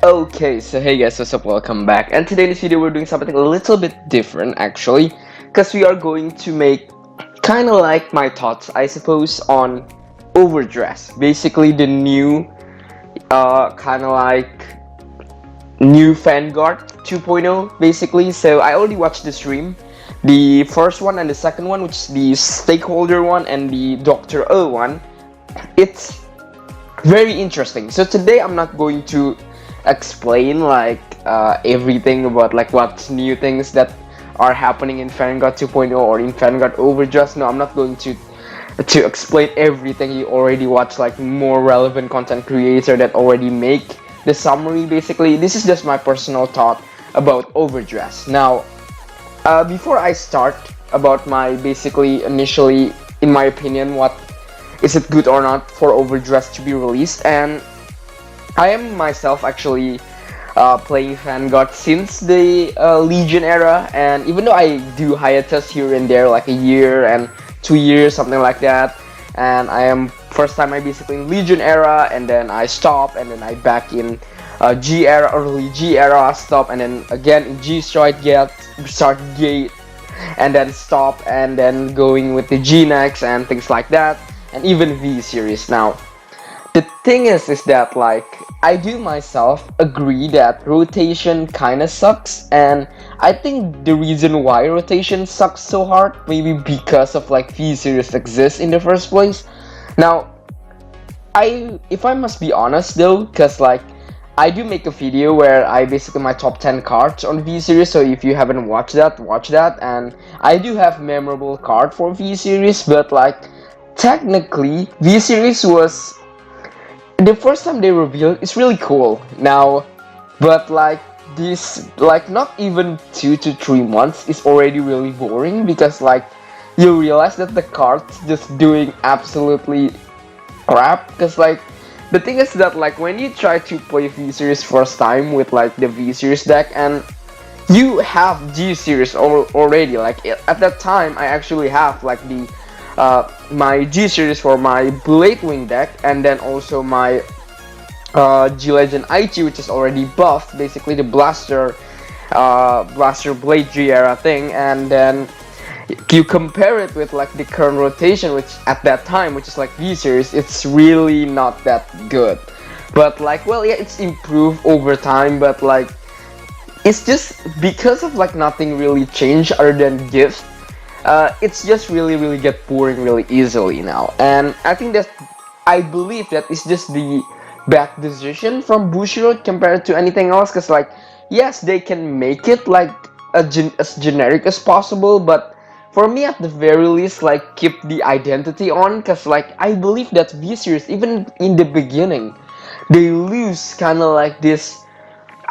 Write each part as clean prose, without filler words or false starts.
Okay, so hey guys, what's up? Welcome back. And today in this video, we're doing something a little bit different actually, because we are going to make kind of like my thoughts, I suppose, on Overdress. Basically, the new, kind of like new Vanguard 2.0, basically. So I already watched the stream, the first one and the second one, which is the stakeholder one and the Doctor O one. It's very interesting. So today I'm not going to explain like everything about like what's new things that are happening in Vanguard 2.0 or in Vanguard Overdress. No, I'm not going to explain everything. You already watch like more relevant content creator that already make the summary. Basically, this is just my personal thought about Overdress. Now, before I start about my basically initially, in my opinion, what is it good or not for Overdress to be released? And I am myself actually playing Vanguard since the Legion era, and even though I do hiatus here and there, like a year and 2 years, something like that, and I am first time I basically in Legion era, and then I stop, and then I back in G era, early G era, stop, and then again in G start gate, and then stop, and then going with the G next and things like that, and even V series now. The thing is that like I do myself agree that rotation kinda sucks, and I think the reason why rotation sucks so hard maybe because of like V series exists in the first place. Now, if I must be honest though, cause like I do make a video where I basically my top 10 cards on V series, so if you haven't watched that, watch that. And I do have memorable card for V series, but like technically V series was the first time they revealed, it's really cool now, but like this, like not even 2 to 3 months is already really boring, because like you realize that the card's just doing absolutely crap. Because like the thing is that like when you try to play V series first time with like the V series deck, and you have G series already, like at that time I actually have like the my G series for my Blade Wing deck, and then also my G Legend Aichi, which is already buffed, basically the Blaster Blade G era thing, and then you compare it with like the current rotation, which at that time, which is like V series, it's really not that good. But like, well, yeah, it's improved over time, but like it's just because of like nothing really changed other than gifts. It's just really get boring really easily now, and I believe that it's just the bad decision from Bushiroad compared to anything else. Because like, yes, they can make it like as generic as possible, but for me at the very least, like keep the identity on. Because like I believe that V series, even in the beginning, they lose kind of like this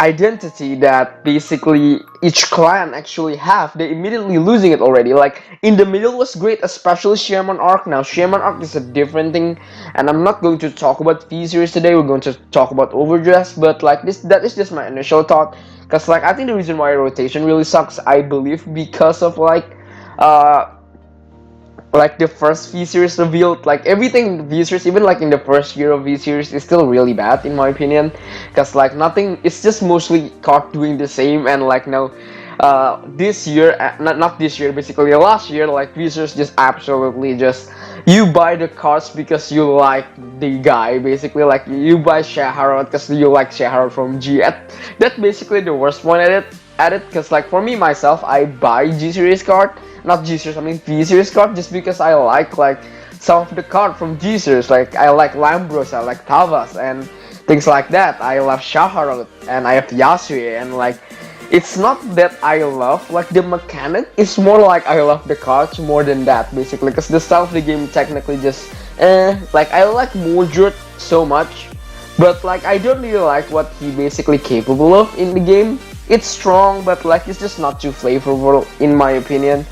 identity that basically each clan actually have. They immediately losing it already. Like in the middle was great, especially Shaman Arc. Now Shaman Arc is a different thing, and I'm not going to talk about V series today. We're going to talk about Overdress, but like this, that is just my initial thought. Because like I think the reason why rotation really sucks, I believe, because of uh like the first V series revealed, like everything in V series, even like in the first year of V series, is still really bad in my opinion. Because like nothing, it's just mostly caught doing the same. And like now, this year, not this year, basically last year, like V series just absolutely just you buy the cards because you like the guy, basically like you buy Shaharad because you like Shaharad from G. That's basically the worst one at it. Because like for me myself, I buy G series card, not G series, I mean V series card, just because I like some of the card from G series. Like I like Lambros, I like Tavas and things like that. I love Shaharot and I have Yasue, and like it's not that I love like the mechanic, it's more like I love the cards more than that, basically. Because the style of the game technically just like I like Mordred so much, but like I don't really like what he basically capable of in the game. It's strong, but like it's just not too flavorful in my opinion.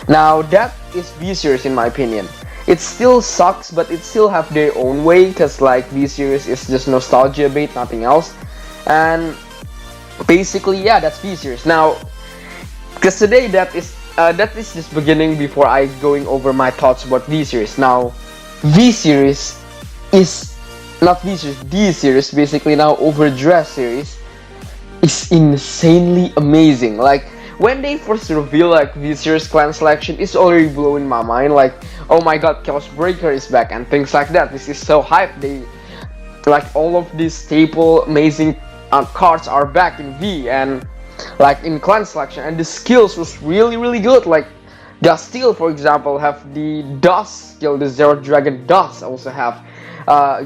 Now that is V series in my opinion. It still sucks, but it still have their own way, because like V series is just nostalgia bait, nothing else. And basically, yeah, that's V series. Now, because today that is just beginning before I going over my thoughts about V series. Now, V series is not V series, D series, basically now Overdress series. is insanely amazing. Like when they first reveal like Vizier's clan selection, it's already blowing my mind. Like, oh my god, Chaos Breaker is back and things like that. This is so hype. They like all of these staple amazing cards are back in V and like in clan selection, and the skills was really good. Like Gastille, for example, have the Dust skill, the Zero Dragon Dust also have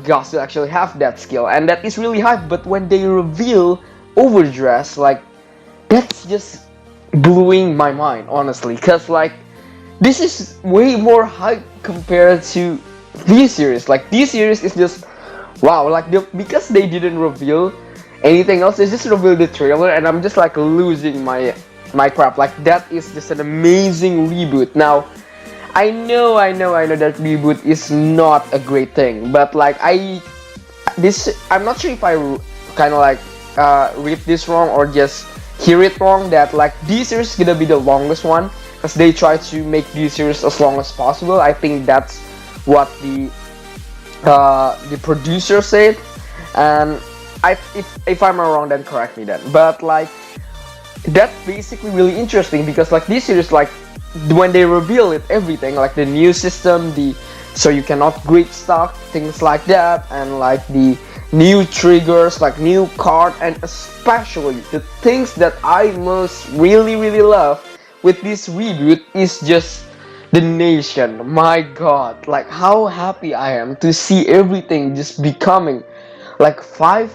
Gastille actually have that skill, and that is really hype. But when they reveal Overdress, like that's just blowing my mind, honestly, because like this is way more hype compared to V series. Like D series is just wow, like because they didn't reveal anything else, they just revealed the trailer, and I'm just like losing my crap. Like that is just an amazing reboot. Now I know that reboot is not a great thing, but like I'm not sure if I kind of like read this wrong or just hear it wrong, that like D series is gonna be the longest one because they try to make D series as long as possible. I think that's what the producer said, and if I'm wrong, then correct me then. But like that's basically really interesting because like this series, like when they reveal it, everything like the new system, the so you can upgrade stock, things like that, and like the new triggers, like new card, and especially the things that I most really love with this reboot is just the nation. My god, like how happy I am to see everything just becoming like 5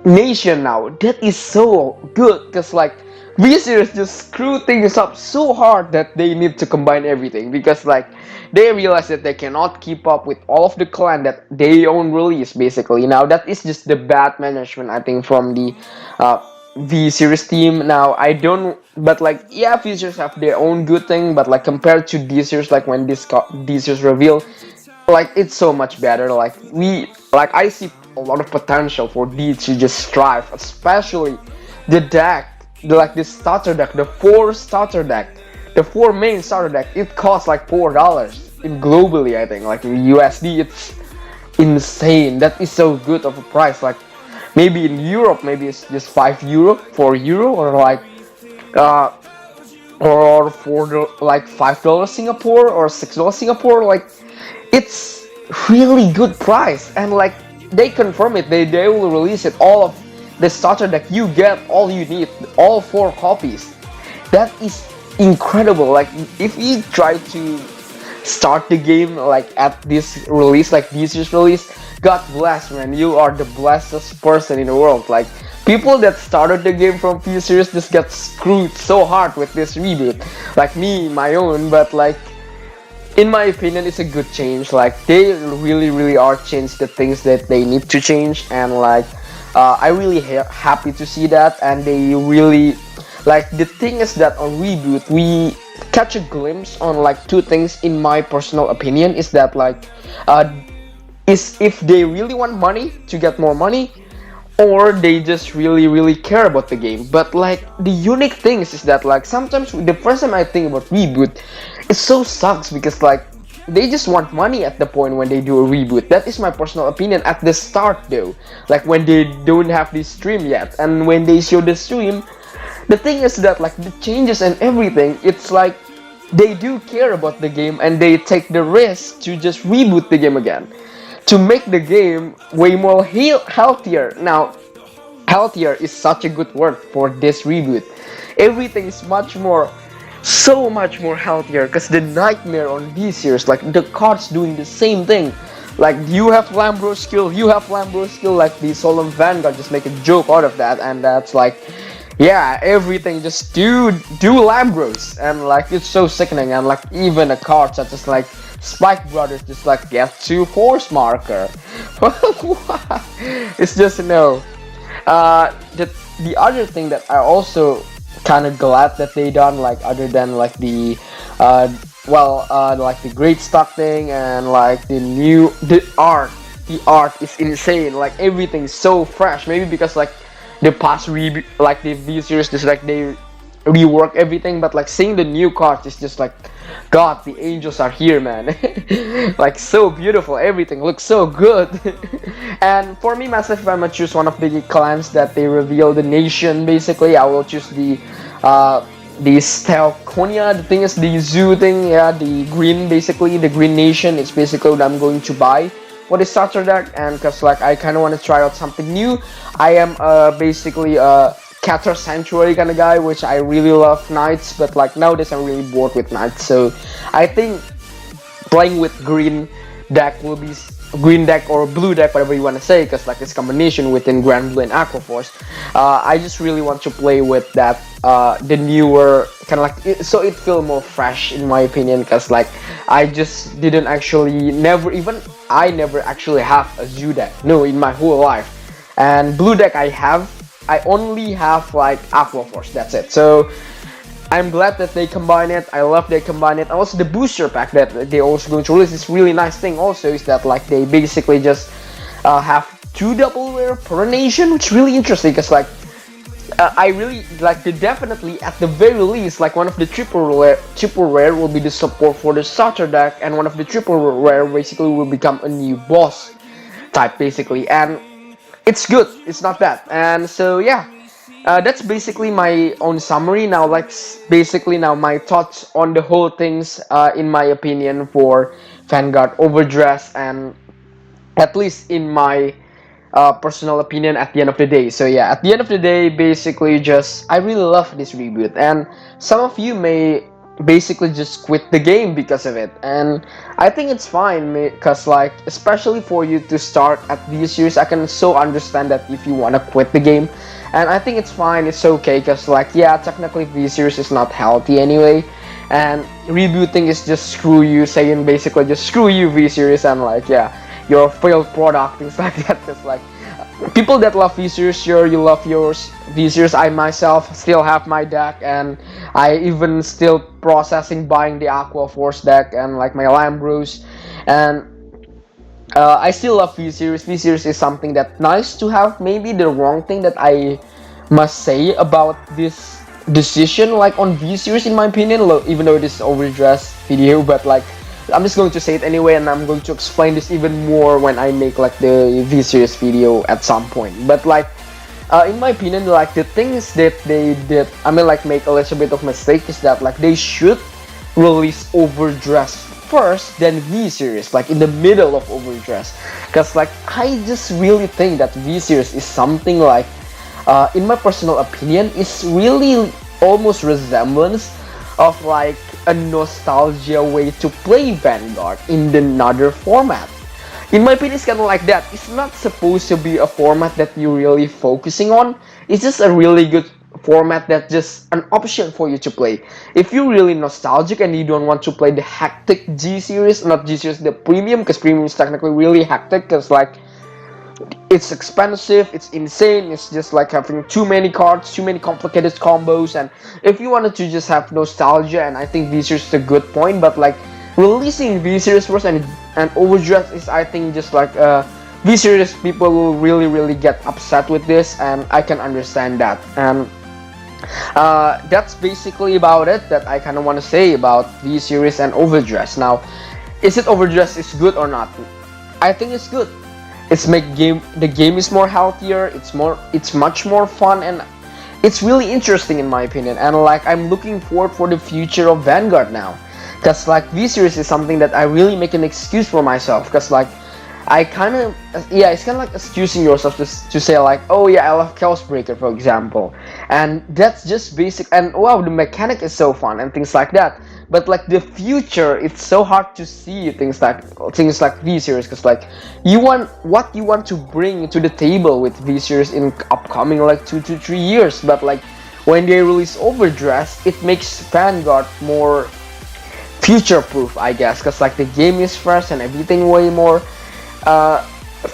nation now. That is so good because like V-Series just screw things up so hard that they need to combine everything because like they realize that they cannot keep up with all of the clan that they own release basically. Now that is just the bad management, I think, from the uh, V-Series team. Now I don't, but like yeah, V-Series have their own good thing, but like compared to D-Series, like when D-Series reveal, like it's so much better. Like I see a lot of potential for D to just strive, especially the deck, like the starter deck, the four main starter deck. It costs like $4 in globally, I think. Like in USD, it's insane. That is so good of a price. Like maybe in Europe, maybe it's just €5, €4, or like uh or for the like $5 Singapore or $6 Singapore. Like it's really good price, and like they confirm it, they will release it, all of the starter deck. You get all you need, all 4 copies. That is incredible. Like if you try to start the game like at this release, like this year's release, god bless, man, you are the blessed person in the world. Like people that started the game from P series just get screwed so hard with this reboot, like me, my own. But like in my opinion, it's a good change. Like they really are changed the things that they need to change, and like I really happy to see that. And they really, like, the thing is that on reboot we catch a glimpse on like 2 things in my personal opinion. Is that like is if they really want money to get more money, or they just really care about the game. But like the unique things is that like sometimes the first time I think about reboot, it so sucks because like they just want money at the point when they do a reboot. That is my personal opinion at the start though, like when they don't have the stream yet, and when they show the stream, the thing is that like the changes and everything, it's like they do care about the game and they take the risk to just reboot the game again to make the game way more healthier. Now healthier is such a good word for this reboot. Everything is so much more healthier because the nightmare on these years, like the cards doing the same thing. Like you have Lambro skill, like the Solemn Vanguard just make a joke out of that, and that's like, yeah, everything just do Lambros, and like it's so sickening. And like even a card such as like Spike Brothers just like get 2 force marker. It's just no. The other thing that I also kind of glad that they done, like other than like the like the great stock thing and like the art is insane. Like everything's so fresh. Maybe because like the past like the V series, just like they rework everything, but like seeing the new cards is just like, God, the angels are here, man. Like so beautiful, everything looks so good. And for me myself, if I'm gonna choose one of the clans that they reveal the nation, basically I will choose the Stelconia. The thing is the zoo thing, yeah, the green, basically the green nation is basically what I'm going to buy for the starter deck. And because like I kind of want to try out something new. I am basically a Catter Sanctuary kind of guy, which I really love knights, but like nowadays I'm really bored with knights. So I think playing with deck will be green deck or blue deck, whatever you want to say, because like this combination within Grand Blue and Aqua Force. I just really want to play with that, the newer kind of like so it feel more fresh in my opinion, because like I just didn't actually I never actually have a zoo deck, no, in my whole life. And blue deck I only have like Aqua Force, that's it. So I'm glad that they combine it. I love they combine it. Also the booster pack that they also going to release is really nice thing also is that like they basically just have 2 double rare per nation, which is really interesting because like I really like the definitely at the very least like one of the triple rare will be the support for the starter deck, and one of the triple rare basically will become a new boss type basically, and it's good, it's not bad. And so yeah, that's basically my own summary. Now like basically now my thoughts on the whole things, in my opinion, for Vanguard Overdress, and at least in my personal opinion at the end of the day. So yeah, at the end of the day, basically just I really love this reboot, and some of you may basically just quit the game because of it, and I think it's fine because like especially for you to start at this series, I can so understand that if you want to quit the game, and I think it's fine, it's okay, because like yeah, technically V series is not healthy anyway, and rebooting is just screw you, saying basically just screw you V series, and like yeah, your failed product, things like that. Just like people that love V-Series, sure, you love yours V-Series. I myself still have my deck, and I even still processing buying the Aqua Force deck and like my Lambros, and I still love V-Series. V-Series is something that nice to have. Maybe the wrong thing that I must say about this decision like on V-Series in my opinion, even though this is overdressed video, but like I'm just going to say it anyway, and I'm going to explain this even more when I make like the V-Series video at some point. But like in my opinion, like the things that they did, I mean like make a little bit of mistake is that like they should release Overdress first, then V-Series, like in the middle of Overdress, because like I just really think that V-Series is something like in my personal opinion is really almost resemblance of like a nostalgia way to play Vanguard in another format. In my opinion, it's kind of like that. It's not supposed to be a format that you're really focusing on. It's just a really good format that's just an option for you to play. If you're really nostalgic and you don't want to play the hectic G series, not G series, the premium, because premium is technically really hectic, because like it's expensive, it's insane, it's just like having too many cards, too many complicated combos. And if you wanted to just have nostalgia, and I think V-Series is a good point, but like releasing V-Series first and Overdress is, I think, just like V-Series people will really get upset with this, and I can understand that. And that's basically about it that I kind of want to say about V-Series and Overdress. Now, is it Overdress is good or not? I think it's good. The game is more healthier, it's much more fun, and it's really interesting in my opinion. And like I'm looking forward for the future of Vanguard now, because like V-Series is something that I really make an excuse for myself, because like I kind of, yeah, it's kind of like excusing yourself to say like, oh yeah, I love Chaos Breaker, for example, and that's just basic, and wow, the mechanic is so fun and things like that. But like the future, it's so hard to see things like V-Series, because like what you want to bring to the table with V-Series in upcoming like 2 to 3 years. But like when they release Overdress, it makes Vanguard more future-proof, I guess, because like the game is fresh and everything way more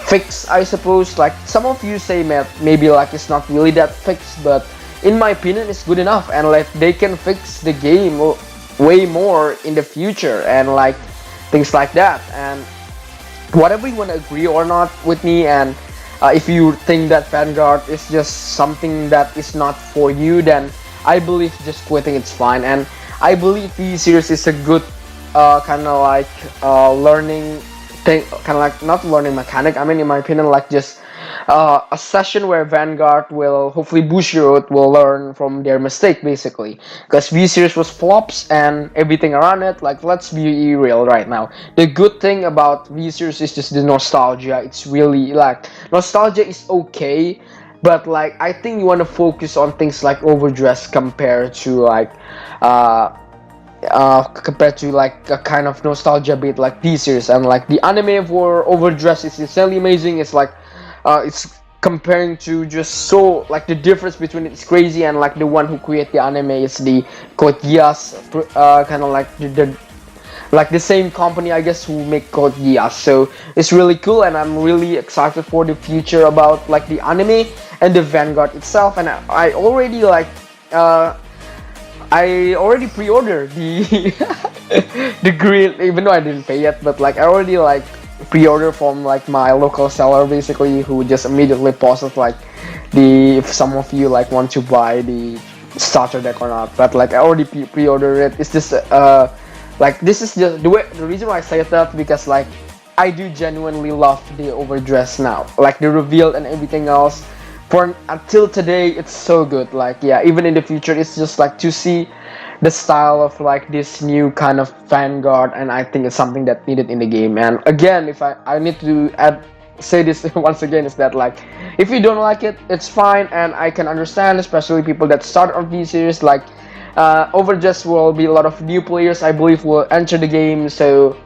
fixed, I suppose. Like some of you say maybe like it's not really that fixed, but in my opinion it's good enough, and like they can fix the game way more in the future and like things like that. And whatever you want to agree or not with me, and if you think that Vanguard is just something that is not for you, then I believe just quitting it's fine, and I believe V series is a good kind of like learning thing, kind of like not learning mechanic. I mean, in my opinion, like just a session where Vanguard will hopefully Bushiroad will learn from their mistake basically. Because V series was flops and everything around it. Like let's be real right now. The good thing about V series is just the nostalgia. It's really like nostalgia is okay. But like I think you want to focus on things like Overdress compared to like uh compared to like a kind of nostalgia bit like this series, and like the anime for Overdress is insanely amazing. It's like it's comparing to just so like the difference between it's crazy, and like the one who create the anime is the Code Geass, kind of like the like the same company I guess who make Code Geass. So it's really cool, and I'm really excited for the future about like the anime and the Vanguard itself. And I already like I already pre-ordered the the grill, even though I didn't pay yet. But like I already like pre-order from like my local seller basically, who just immediately posted like the if some of you like want to buy the starter deck or not. But like I already pre-ordered it. It's just like this is just the reason why I say that, because like I do genuinely love the Overdress now, like the reveal and everything else. For until today, it's so good. Like yeah, even in the future, it's just like to see the style of like this new kind of Vanguard, and I think it's something that needed in the game. And again, if I need to say this once again, is that like if you don't like it, it's fine, and I can understand, especially people that start on V series. Like Overdress will be a lot of new players, I believe, will enter the game. So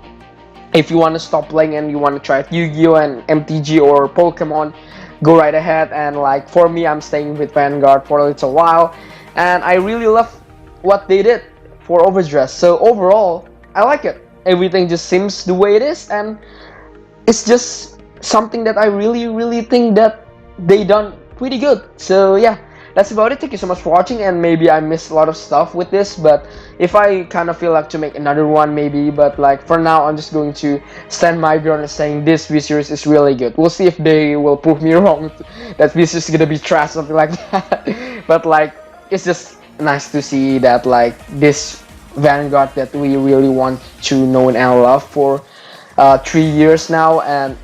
if you want to stop playing and you want to try Yu-Gi-Oh and MTG or Pokemon, go right ahead. And like for me, I'm staying with Vanguard for a little while, and I really love what they did for Overdress. So overall, I like it. Everything just seems the way it is, and it's just something that I really think that they done pretty good. So yeah, that's about it. Thank you so much for watching, and maybe I missed a lot of stuff with this, but if I kind of feel like to make another one, maybe. But like for now, I'm just going to stand my ground and saying this V-Series is really good. We'll see if they will prove me wrong, that V-Series is gonna be trash, something like that. But like it's just nice to see that like this Vanguard that we really want to know and love for 3 years now. And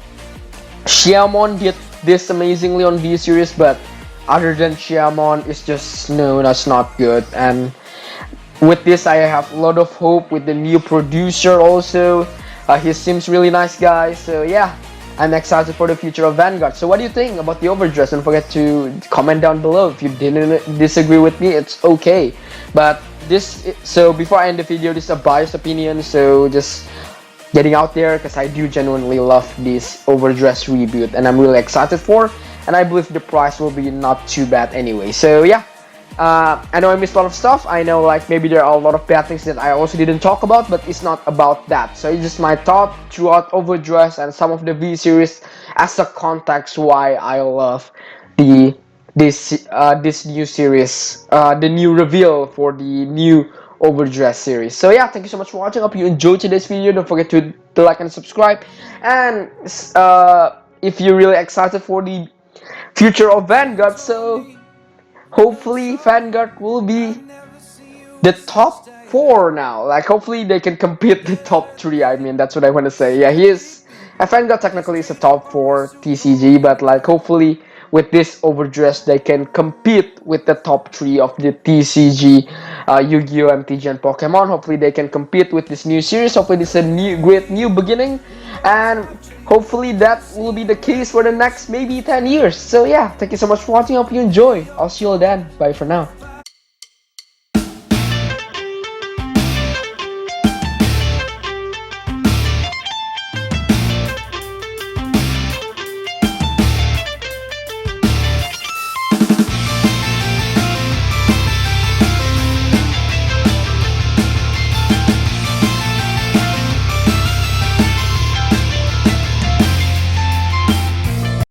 Xiamon did this amazingly on V-Series, but other than Xiamon, it's just known as not good. And with this, I have a lot of hope with the new producer also. He seems really nice guy. So yeah, I'm excited for the future of Vanguard. So what do you think about the Overdress? Don't forget to comment down below. If you didn't disagree with me, it's okay. But so before I end the video, this is a biased opinion, so just getting out there, because I do genuinely love this Overdress reboot, and I'm really excited for, and I believe the price will be not too bad anyway. So yeah, I know I missed a lot of stuff. I know like maybe there are a lot of bad things that I also didn't talk about, but it's not about that. So it's just my thought throughout Overdress and some of the V series as a context why I love this new series, the new reveal for the new Overdress series. So yeah, thank you so much for watching. Hope you enjoyed today's video. Don't forget to like and subscribe. And if you're really excited for the future of Vanguard, so hopefully Vanguard will be the top 4 now. Like hopefully they can compete the top 3. I mean, that's what I want to say. Yeah, he is. Vanguard technically is a top 4 TCG, but like hopefully with this Overdress they can compete with the top 3 of the TCG, Yu-Gi-Oh, MTG, and Pokemon. Hopefully they can compete with this new series. Hopefully this is a great new beginning, and hopefully that will be the case for the next maybe 10 years. So yeah, thank you so much for watching. Hope you enjoy. I'll see you all then. Bye for now.